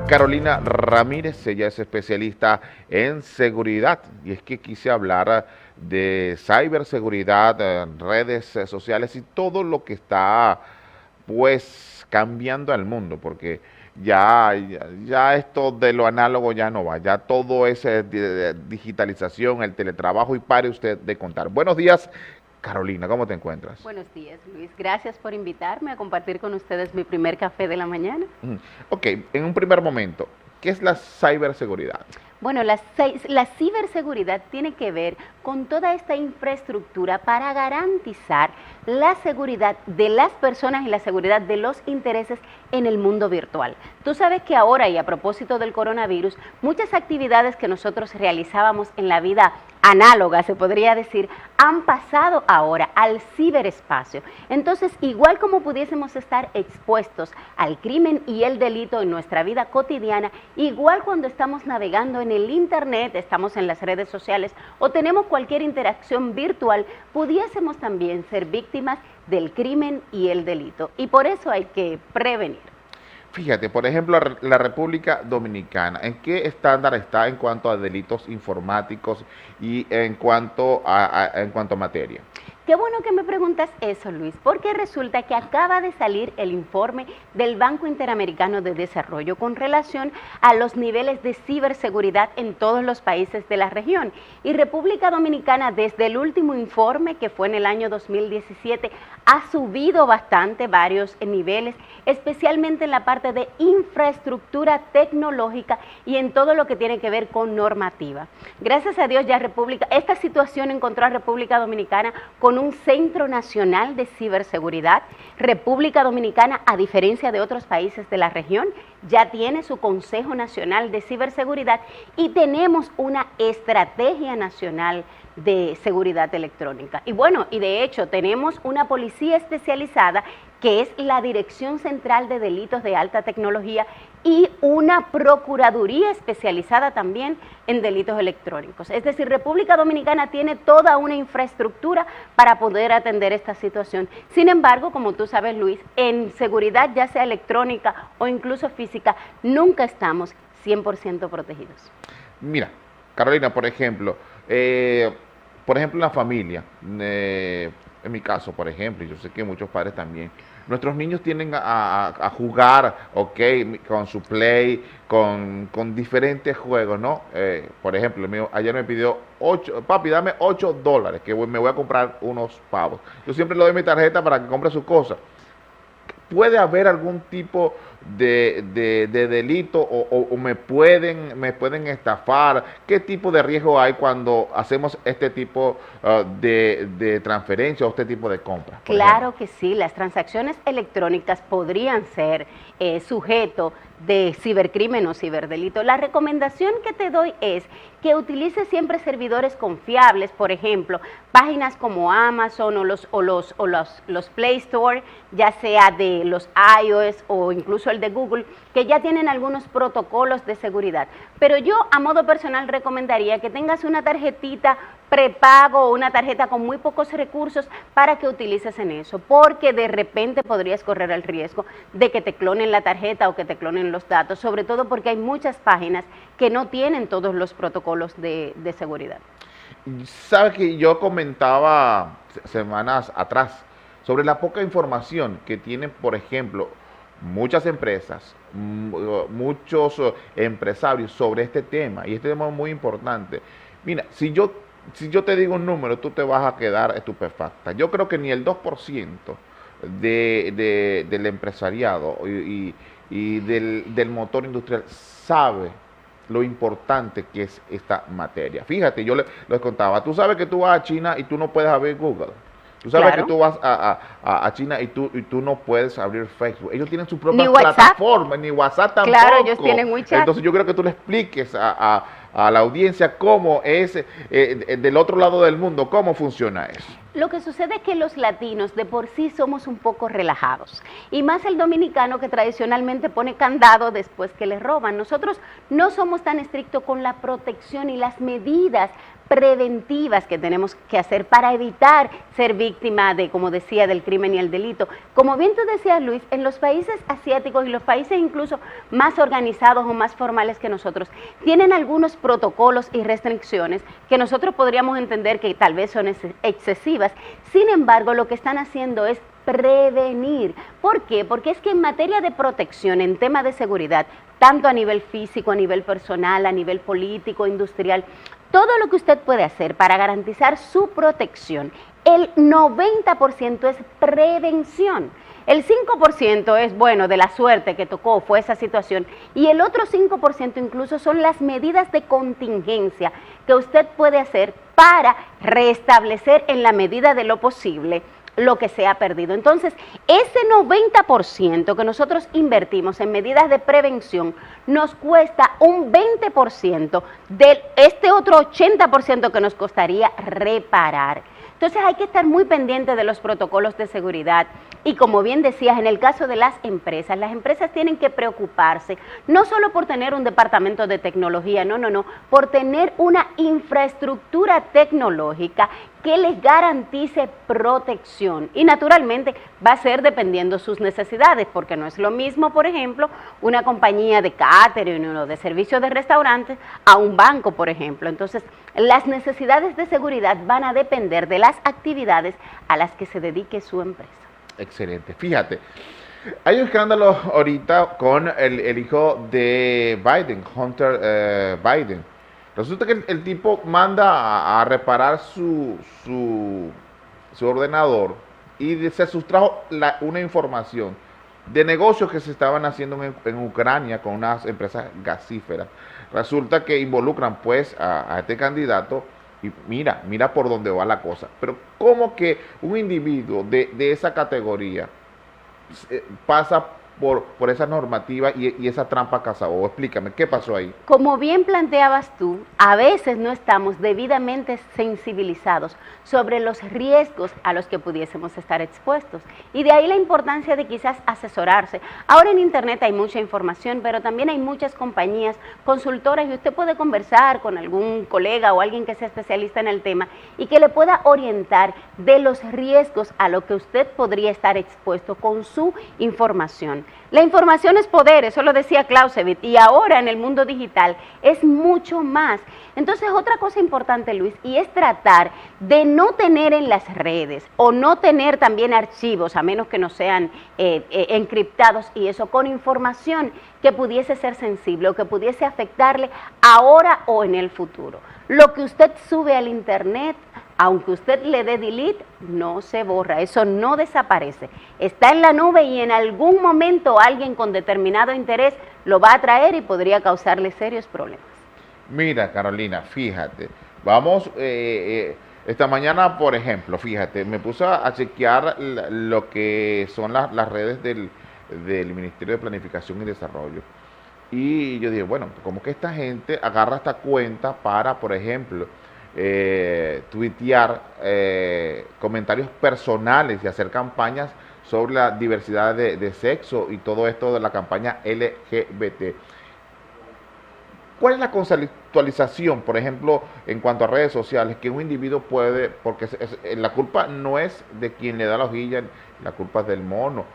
Carolina Ramírez, ella es especialista en seguridad y es que quise hablar de ciberseguridad, redes sociales y todo lo que está pues cambiando al mundo, porque ya esto de lo análogo ya no va, ya todo es digitalización, el teletrabajo y pare usted de contar. Buenos días, Carolina, ¿cómo te encuentras? Buenos días, Luis. Gracias por invitarme a compartir con ustedes mi primer café de la mañana. Ok, en un primer momento, ¿qué es la ciberseguridad? Bueno, la ciberseguridad tiene que ver con toda esta infraestructura para garantizar la seguridad de las personas y la seguridad de los intereses en el mundo virtual. Tú sabes que ahora, y a propósito del coronavirus, muchas actividades que nosotros realizábamos en la vida análoga, se podría decir, han pasado ahora al ciberespacio. Entonces, igual como pudiésemos estar expuestos al crimen y el delito en nuestra vida cotidiana, igual cuando estamos navegando en el internet, estamos en las redes sociales o tenemos cualquier interacción virtual, pudiésemos también ser víctimas del crimen y el delito. Y por eso hay que prevenir. Fíjate, por ejemplo, la República Dominicana, ¿en qué estándar está en cuanto a delitos informáticos y en cuanto a materia? Qué bueno que me preguntas eso, Luis, porque resulta que acaba de salir el informe del Banco Interamericano de Desarrollo con relación a los niveles de ciberseguridad en todos los países de la región. Y República Dominicana, desde el último informe, que fue en el año 2017, ha subido bastante varios niveles, especialmente en la parte de infraestructura tecnológica y en todo lo que tiene que ver con normativa. Gracias a Dios ya esta situación encontró a República Dominicana con un Centro Nacional de Ciberseguridad. República Dominicana, a diferencia de otros países de la región, ya tiene su Consejo Nacional de Ciberseguridad y tenemos una estrategia nacional de seguridad electrónica. Y bueno, y de hecho tenemos una policía especializada que es la Dirección Central de Delitos de Alta Tecnología y una Procuraduría especializada también en delitos electrónicos. Es decir, República Dominicana tiene toda una infraestructura para poder atender esta situación. Sin embargo, como tú sabes, Luis, en seguridad, ya sea electrónica o incluso física, nunca estamos 100% protegidos. Mira, Carolina, por ejemplo, en la familia, en mi caso, por ejemplo, y yo sé que muchos padres también, nuestros niños tienden a jugar, ok, con su play, con diferentes juegos, ¿no? Por ejemplo, el mío ayer me pidió papi, dame $8, que me voy a comprar unos pavos. Yo siempre le doy mi tarjeta para que compre sus cosas. ¿Puede haber algún tipo de delito o me pueden estafar? ¿Qué tipo de riesgo hay cuando hacemos este tipo de transferencia o este tipo de compras? Claro que sí, las transacciones electrónicas podrían ser sujeto de cibercrimen o ciberdelito. La recomendación que te doy es que utilices siempre servidores confiables, por ejemplo, páginas como Amazon o los Play Store, ya sea de los iOS o incluso el de Google, que ya tienen algunos protocolos de seguridad. Pero yo a modo personal recomendaría que tengas una tarjetita prepago o una tarjeta con muy pocos recursos para que utilices en eso, porque de repente podrías correr el riesgo de que te clonen la tarjeta o que te clonen los datos, sobre todo porque hay muchas páginas que no tienen todos los protocolos de seguridad. Sabes que yo comentaba semanas atrás sobre la poca información que tienen, por ejemplo, muchas empresas, muchos empresarios sobre este tema, y este tema es muy importante. Mira, si yo te digo un número, tú te vas a quedar estupefacta. Yo creo que ni el 2% del empresariado y del motor industrial sabe lo importante que es esta materia. Fíjate, yo les contaba, tú sabes que tú vas a China y tú no puedes abrir Google. Tú sabes que tú vas a China y tú no puedes abrir Facebook. Ellos tienen su propia plataforma, ni WhatsApp tampoco. Claro, ellos tienen WeChat. Entonces yo creo que tú le expliques a la audiencia cómo es del otro lado del mundo, cómo funciona eso. Lo que sucede es que los latinos de por sí somos un poco relajados, y más el dominicano, que tradicionalmente pone candado después que le roban. Nosotros no somos tan estrictos con la protección y las medidas preventivas que tenemos que hacer para evitar ser víctima de, como decía, del crimen y el delito. Como bien tú decías, Luis, en los países asiáticos y los países incluso más organizados o más formales que nosotros, tienen algunos protocolos y restricciones que nosotros podríamos entender que tal vez son excesivas. Sin embargo, lo que están haciendo es prevenir. ¿Por qué? Porque es que en materia de protección, en tema de seguridad, tanto a nivel físico, a nivel personal, a nivel político, industrial, todo lo que usted puede hacer para garantizar su protección, el 90% es prevención. El 5% es, bueno, de la suerte que tocó, fue esa situación, y el otro 5% incluso son las medidas de contingencia que usted puede hacer para restablecer en la medida de lo posible lo que se ha perdido. Entonces, ese 90% que nosotros invertimos en medidas de prevención nos cuesta un 20% de este otro 80% que nos costaría reparar. Entonces hay que estar muy pendiente de los protocolos de seguridad y, como bien decías, en el caso de las empresas tienen que preocuparse no solo por tener un departamento de tecnología, no, por tener una infraestructura tecnológica que les garantice protección, y naturalmente va a ser dependiendo sus necesidades, porque no es lo mismo, por ejemplo, una compañía de catering o de servicios de restaurantes a un banco, por ejemplo. Entonces, las necesidades de seguridad van a depender de las actividades a las que se dedique su empresa. Excelente. Fíjate, hay un escándalo ahorita con el hijo de Biden, Hunter Biden. Resulta que el tipo manda a reparar su ordenador y se sustrajo una información de negocios que se estaban haciendo en Ucrania con unas empresas gasíferas. Resulta que involucran pues a este candidato y mira por dónde va la cosa. Pero ¿cómo que un individuo de esa categoría pasa por esa normativa y esa trampa Casabó? Explícame, ¿qué pasó ahí? Como bien planteabas tú, a veces no estamos debidamente sensibilizados sobre los riesgos a los que pudiésemos estar expuestos, y de ahí la importancia de quizás asesorarse. Ahora en internet hay mucha información, pero también hay muchas compañías consultoras y usted puede conversar con algún colega o alguien que sea especialista en el tema y que le pueda orientar de los riesgos a lo que usted podría estar expuesto con su información. La información es poder, eso lo decía Clausewitz, y ahora en el mundo digital es mucho más. Entonces, otra cosa importante, Luis, y es tratar de no tener en las redes o no tener también archivos, a menos que no sean encriptados y eso, con información que pudiese ser sensible o que pudiese afectarle ahora o en el futuro. Lo que usted sube al internet, aunque usted le dé delete, no se borra, eso no desaparece. Está en la nube y en algún momento alguien con determinado interés lo va a traer y podría causarle serios problemas. Mira, Carolina, fíjate, vamos, esta mañana, por ejemplo, fíjate, me puse a chequear lo que son las redes del Ministerio de Planificación y Desarrollo. Y yo dije, bueno, como que esta gente agarra esta cuenta para, por ejemplo, tuitear comentarios personales y hacer campañas sobre la diversidad de sexo y todo esto de la campaña LGBT. ¿Cuál es la conceptualización, por ejemplo, en cuanto a redes sociales, que un individuo puede, porque la culpa no es de quien le da la hojilla, la culpa es del mono,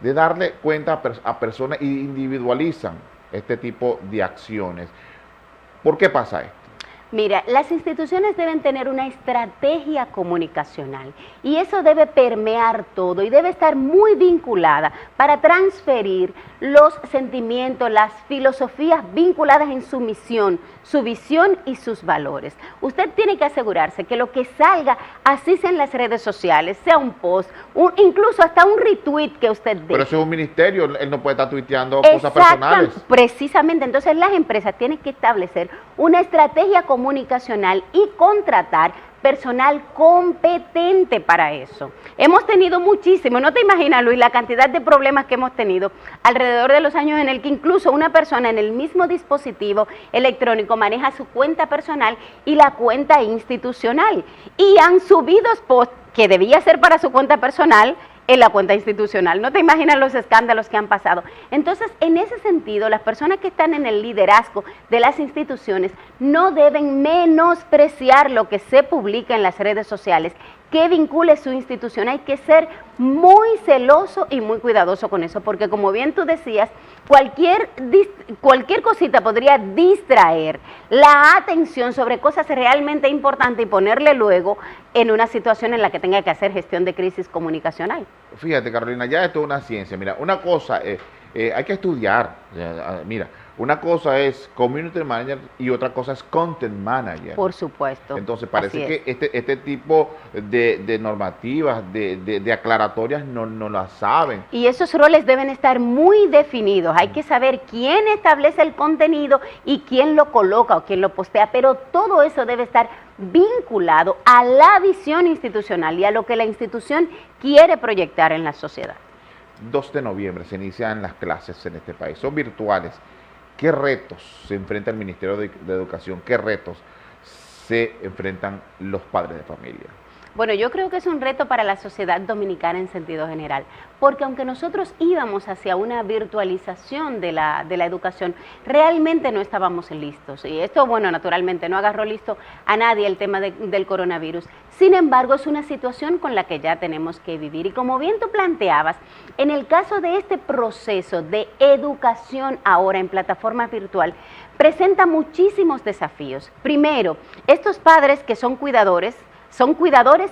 de darle cuenta a personas y individualizan este tipo de acciones? ¿Por qué pasa esto? Mira, las instituciones deben tener una estrategia comunicacional y eso debe permear todo y debe estar muy vinculada para transferir los sentimientos, las filosofías vinculadas en su misión, su visión y sus valores. Usted tiene que asegurarse que lo que salga, así sea en las redes sociales, sea un post, incluso hasta un retweet que usted dé. Pero eso es un ministerio, él no puede estar tuiteando cosas personales. Precisamente, entonces las empresas tienen que establecer una estrategia comunicacional y contratar personal competente para eso. Hemos tenido muchísimo, no te imaginas, Luis, la cantidad de problemas que hemos tenido alrededor de los años en el que incluso una persona en el mismo dispositivo electrónico maneja su cuenta personal y la cuenta institucional, y han subido posts que debía ser para su cuenta personal en la cuenta institucional. No te imaginas los escándalos que han pasado. Entonces, en ese sentido, las personas que están en el liderazgo de las instituciones no deben menospreciar lo que se publica en las redes sociales que vincule su institución. Hay que ser muy celoso y muy cuidadoso con eso, porque como bien tú decías, cualquier cosita podría distraer la atención sobre cosas realmente importantes y ponerle luego en una situación en la que tenga que hacer gestión de crisis comunicacional. Fíjate, Carolina, ya esto es una ciencia. Mira, una cosa hay que estudiar. Mira, una cosa es community manager y otra cosa es content manager. Por supuesto. Entonces parece que este tipo de normativas, de aclaratorias no las saben. Y esos roles deben estar muy definidos. Hay que saber quién establece el contenido y quién lo coloca o quién lo postea, pero todo eso debe estar vinculado a la visión institucional y a lo que la institución quiere proyectar en la sociedad. 2 de noviembre se inician las clases en este país, son virtuales. ¿Qué retos se enfrenta el Ministerio de Educación? ¿Qué retos se enfrentan los padres de familia? Bueno, yo creo que es un reto para la sociedad dominicana en sentido general, porque aunque nosotros íbamos hacia una virtualización de la educación, realmente no estábamos listos. Y esto, bueno, naturalmente no agarró listo a nadie el tema del coronavirus. Sin embargo, es una situación con la que ya tenemos que vivir. Y como bien tú planteabas, en el caso de este proceso de educación ahora en plataforma virtual, presenta muchísimos desafíos. Primero, estos padres que son cuidadores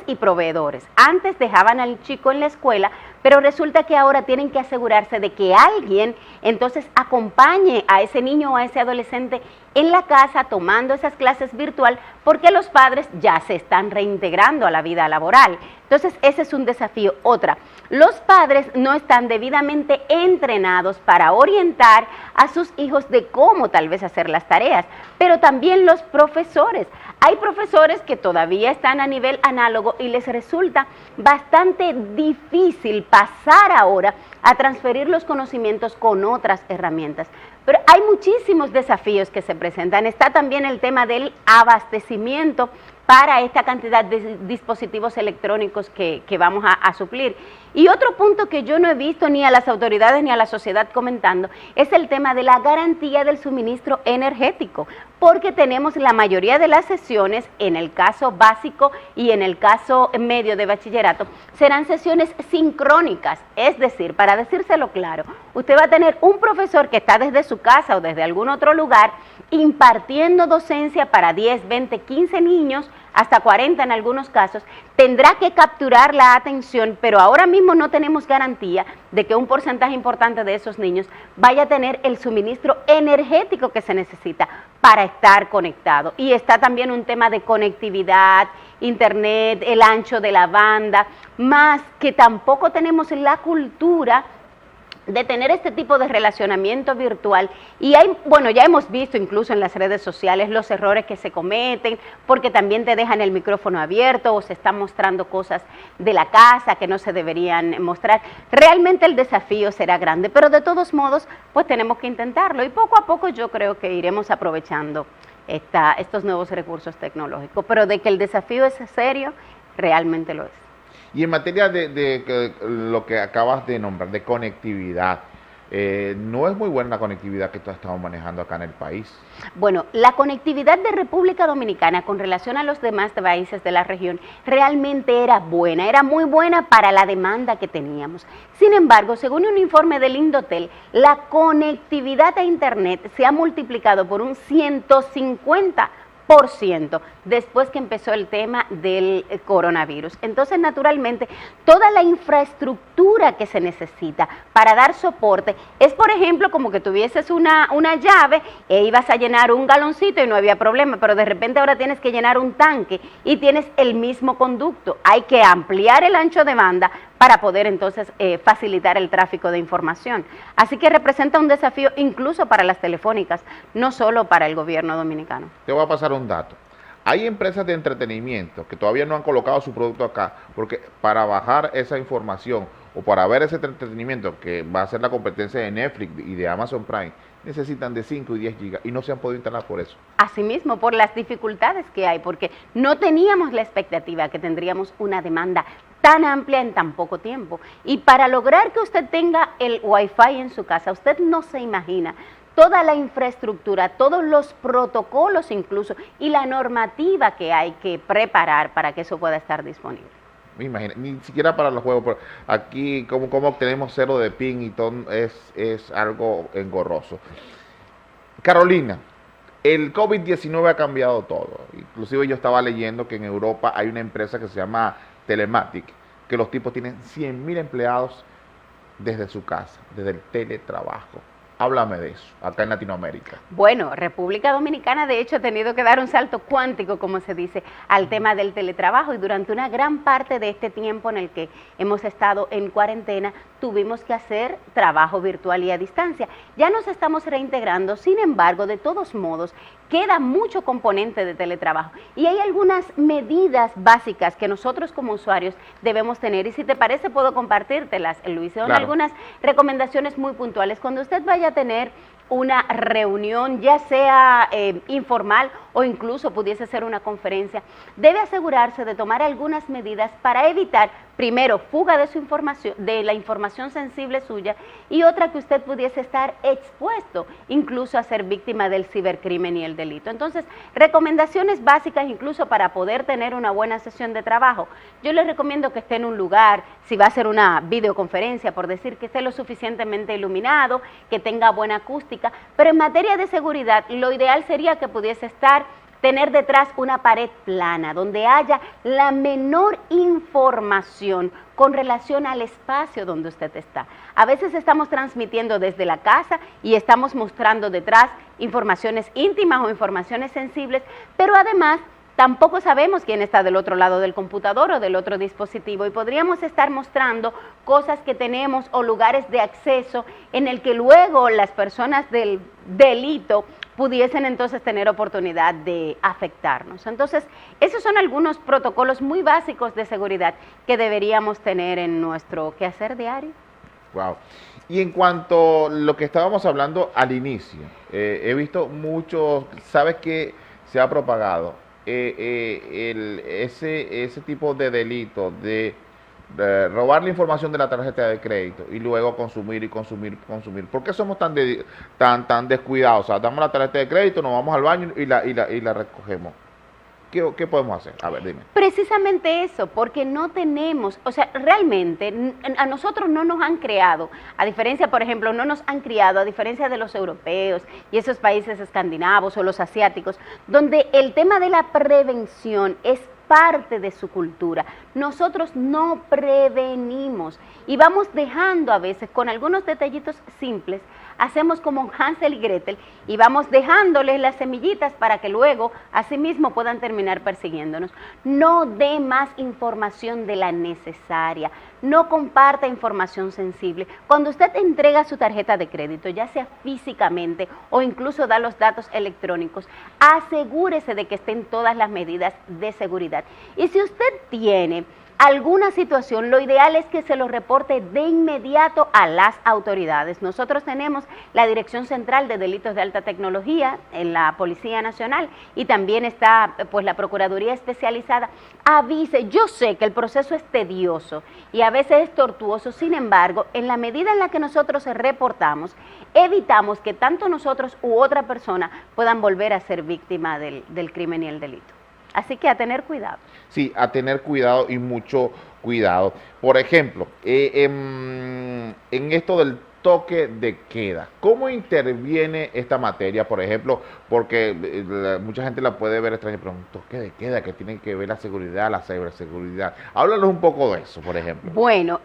y proveedores. Antes dejaban al chico en la escuela, pero resulta que ahora tienen que asegurarse de que alguien entonces acompañe a ese niño o a ese adolescente en la casa tomando esas clases virtual, porque los padres ya se están reintegrando a la vida laboral. Entonces ese es un desafío. Otra, los padres no están debidamente entrenados para orientar a sus hijos de cómo tal vez hacer las tareas, pero también los profesores. Hay profesores que todavía están a nivel análogo y les resulta bastante difícil pasar ahora a transferir los conocimientos con otras herramientas. Pero hay muchísimos desafíos que se presentan. Está también el tema del abastecimiento para esta cantidad de dispositivos electrónicos que vamos a suplir. Y otro punto que yo no he visto ni a las autoridades ni a la sociedad comentando es el tema de la garantía del suministro energético, porque tenemos la mayoría de las sesiones, en el caso básico y en el caso medio de bachillerato, serán sesiones sincrónicas, es decir, para decírselo claro, usted va a tener un profesor que está desde su casa o desde algún otro lugar impartiendo docencia para 10, 20, 15 niños, hasta 40 en algunos casos, tendrá que capturar la atención, pero ahora mismo no tenemos garantía de que un porcentaje importante de esos niños vaya a tener el suministro energético que se necesita para estar conectado. Y está también un tema de conectividad, internet, el ancho de la banda, más que tampoco tenemos la cultura de tener este tipo de relacionamiento virtual. Y bueno, ya hemos visto incluso en las redes sociales los errores que se cometen, porque también te dejan el micrófono abierto o se están mostrando cosas de la casa que no se deberían mostrar. Realmente el desafío será grande, pero de todos modos, pues tenemos que intentarlo y poco a poco yo creo que iremos aprovechando estos nuevos recursos tecnológicos, pero de que el desafío es serio, realmente lo es. Y en materia de lo que acabas de nombrar, de conectividad, no es muy buena la conectividad que estamos manejando acá en el país. Bueno, la conectividad de República Dominicana con relación a los demás países de la región realmente era buena, era muy buena para la demanda que teníamos. Sin embargo, según un informe del Indotel, la conectividad a Internet se ha multiplicado por un 150% después que empezó el tema del coronavirus. Entonces, naturalmente, toda la infraestructura que se necesita para dar soporte es, por ejemplo, como que tuvieses una llave e ibas a llenar un galoncito y no había problema, pero de repente ahora tienes que llenar un tanque y tienes el mismo conducto. Hay que ampliar el ancho de banda para poder entonces facilitar el tráfico de información. Así que representa un desafío incluso para las telefónicas, no solo para el gobierno dominicano. Te voy a pasar un dato. Hay empresas de entretenimiento que todavía no han colocado su producto acá, porque para bajar esa información o para ver ese entretenimiento que va a ser la competencia de Netflix y de Amazon Prime, necesitan de 5 y 10 gigas y no se han podido instalar por eso. Asimismo, por las dificultades que hay, porque no teníamos la expectativa que tendríamos una demanda tan amplia en tan poco tiempo. Y para lograr que usted tenga el Wi-Fi en su casa, usted no se imagina toda la infraestructura, todos los protocolos incluso y la normativa que hay que preparar para que eso pueda estar disponible. Imagina, ni siquiera para los juegos, pero aquí como obtenemos cero de ping y todo es algo engorroso. Carolina, el COVID-19 ha cambiado todo. Inclusive yo estaba leyendo que en Europa hay una empresa que se llama Telematic, que los tipos tienen 100.000 empleados desde su casa, desde el teletrabajo. Háblame de eso, acá en Latinoamérica. Bueno, República Dominicana de hecho ha tenido que dar un salto cuántico, como se dice, al tema del teletrabajo y durante una gran parte de este tiempo en el que hemos estado en cuarentena, tuvimos que hacer trabajo virtual y a distancia. Ya nos estamos reintegrando, sin embargo, de todos modos, queda mucho componente de teletrabajo y hay algunas medidas básicas que nosotros como usuarios debemos tener y si te parece puedo compartírtelas, Luis. Son Claro. algunas recomendaciones muy puntuales. Cuando usted vaya a tener una reunión, ya sea informal o incluso pudiese ser una conferencia, debe asegurarse de tomar algunas medidas para evitar, primero, fuga de su información, de la información sensible suya, y otra, que usted pudiese estar expuesto incluso a ser víctima del cibercrimen y el delito. Entonces, recomendaciones básicas incluso para poder tener una buena sesión de trabajo. Yo les recomiendo que esté en un lugar, si va a ser una videoconferencia, por decir, que esté lo suficientemente iluminado, que tenga buena acústica, pero en materia de seguridad, lo ideal sería que pudiese tener detrás una pared plana, donde haya la menor información con relación al espacio donde usted está. A veces estamos transmitiendo desde la casa y estamos mostrando detrás informaciones íntimas o informaciones sensibles, pero además tampoco sabemos quién está del otro lado del computador o del otro dispositivo y podríamos estar mostrando cosas que tenemos o lugares de acceso en el que luego las personas del delito pudiesen entonces tener oportunidad de afectarnos. Entonces, esos son algunos protocolos muy básicos de seguridad que deberíamos tener en nuestro quehacer diario. Wow. Y en cuanto a lo que estábamos hablando al inicio, he visto muchos, ¿sabes qué se ha propagado? Ese tipo de delito de robar la información de la tarjeta de crédito y luego consumir y consumir. ¿Por qué somos tan descuidados? O sea, damos la tarjeta de crédito, nos vamos al baño y la recogemos. ¿Qué podemos hacer? A ver, dime. Precisamente eso, porque no tenemos, o sea, realmente a nosotros no nos han creado, a diferencia, por ejemplo, no nos han criado, a diferencia de los europeos y esos países escandinavos o los asiáticos, donde el tema de la prevención es parte de su cultura. Nosotros no prevenimos y vamos dejando a veces con algunos detallitos simples, hacemos como Hansel y Gretel y vamos dejándoles las semillitas para que luego asimismo puedan terminar persiguiéndonos. No dé más información de la necesaria, no comparta información sensible. Cuando usted entrega su tarjeta de crédito, ya sea físicamente o incluso da los datos electrónicos, asegúrese de que estén todas las medidas de seguridad. Y si usted tiene alguna situación, lo ideal es que se lo reporte de inmediato a las autoridades. Nosotros tenemos la Dirección Central de Delitos de Alta Tecnología en la Policía Nacional y también está pues la Procuraduría Especializada. Avise, yo sé que el proceso es tedioso y a veces es tortuoso, sin embargo, en la medida en la que nosotros reportamos, evitamos que tanto nosotros u otra persona puedan volver a ser víctima del crimen y el delito. Así que a tener cuidado. Sí, a tener cuidado y mucho cuidado. Por ejemplo, en esto del toque de queda, ¿cómo interviene esta materia? Por ejemplo, porque mucha gente la puede ver extraña, pero un toque de queda que tiene que ver la seguridad, la ciberseguridad. Háblanos un poco de eso, por ejemplo. Bueno,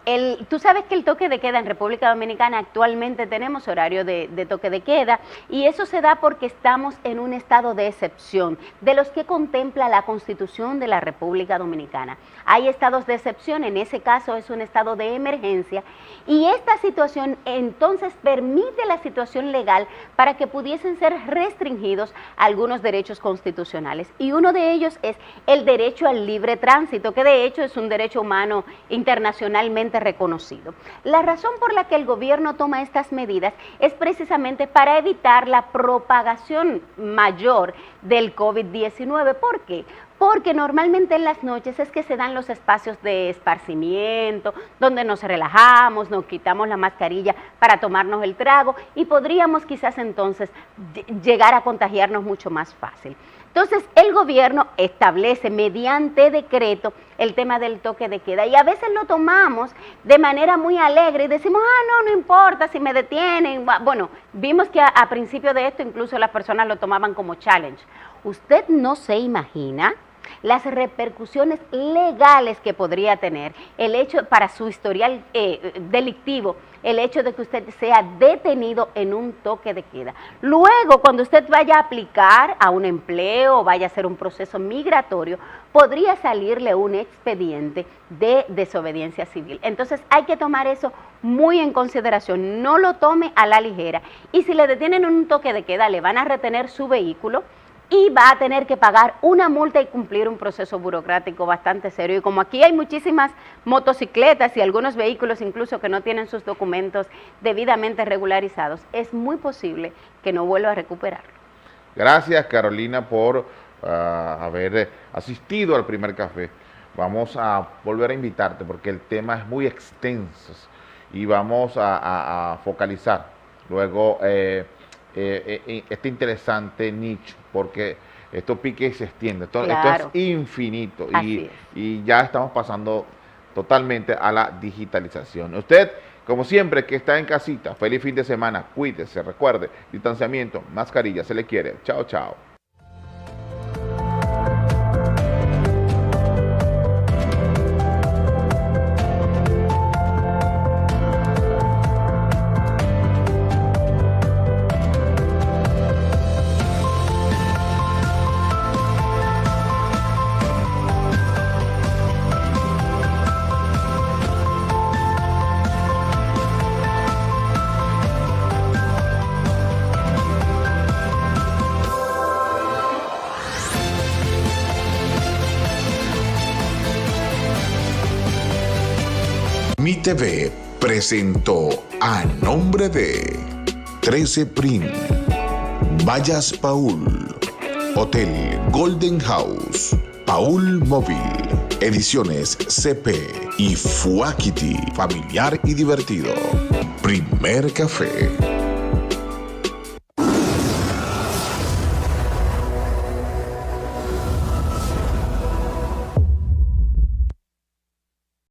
tú sabes que el toque de queda en República Dominicana actualmente tenemos horario de toque de queda y eso se da porque estamos en un estado de excepción de los que contempla la Constitución de la República Dominicana. Hay estados de excepción, en ese caso es un estado de emergencia y esta situación entonces permite la situación legal para que pudiesen ser restringidos algunos derechos constitucionales y uno de ellos es el derecho al libre tránsito, que de hecho es un derecho humano internacionalmente reconocido. La razón por la que el gobierno toma estas medidas es precisamente para evitar la propagación mayor del COVID-19. ¿Por qué? porque normalmente en las noches es que se dan los espacios de esparcimiento, donde nos relajamos, nos quitamos la mascarilla para tomarnos el trago y podríamos quizás entonces llegar a contagiarnos mucho más fácil. Entonces, el gobierno establece mediante decreto el tema del toque de queda y a veces lo tomamos de manera muy alegre y decimos, no importa si me detienen. Bueno, vimos que a principio de esto incluso las personas lo tomaban como challenge. Usted no se imagina las repercusiones legales que podría tener el hecho para su historial delictivo, el hecho de que usted sea detenido en un toque de queda. Luego, cuando usted vaya a aplicar a un empleo o vaya a hacer un proceso migratorio, podría salirle un expediente de desobediencia civil. Entonces, hay que tomar eso muy en consideración, no lo tome a la ligera. Y si le detienen en un toque de queda, le van a retener su vehículo, y va a tener que pagar una multa y cumplir un proceso burocrático bastante serio. Y como aquí hay muchísimas motocicletas y algunos vehículos incluso que no tienen sus documentos debidamente regularizados, es muy posible que no vuelva a recuperarlo. Gracias, Carolina, por haber asistido al primer café. Vamos a volver a invitarte porque el tema es muy extenso y vamos a focalizar luego este interesante nicho, porque esto pique y se extiende, Claro. esto es infinito Así y ya estamos pasando totalmente a la digitalización. Usted, como siempre, que está en casita, feliz fin de semana, cuídese, recuerde, distanciamiento, mascarilla, se le quiere. Chao, chao. Mi TV presentó A Nombre de 13 Prim, Vallas Paul, Hotel Golden House, Paul Móvil, Ediciones CP y Fuakiti, familiar y divertido. Primer café.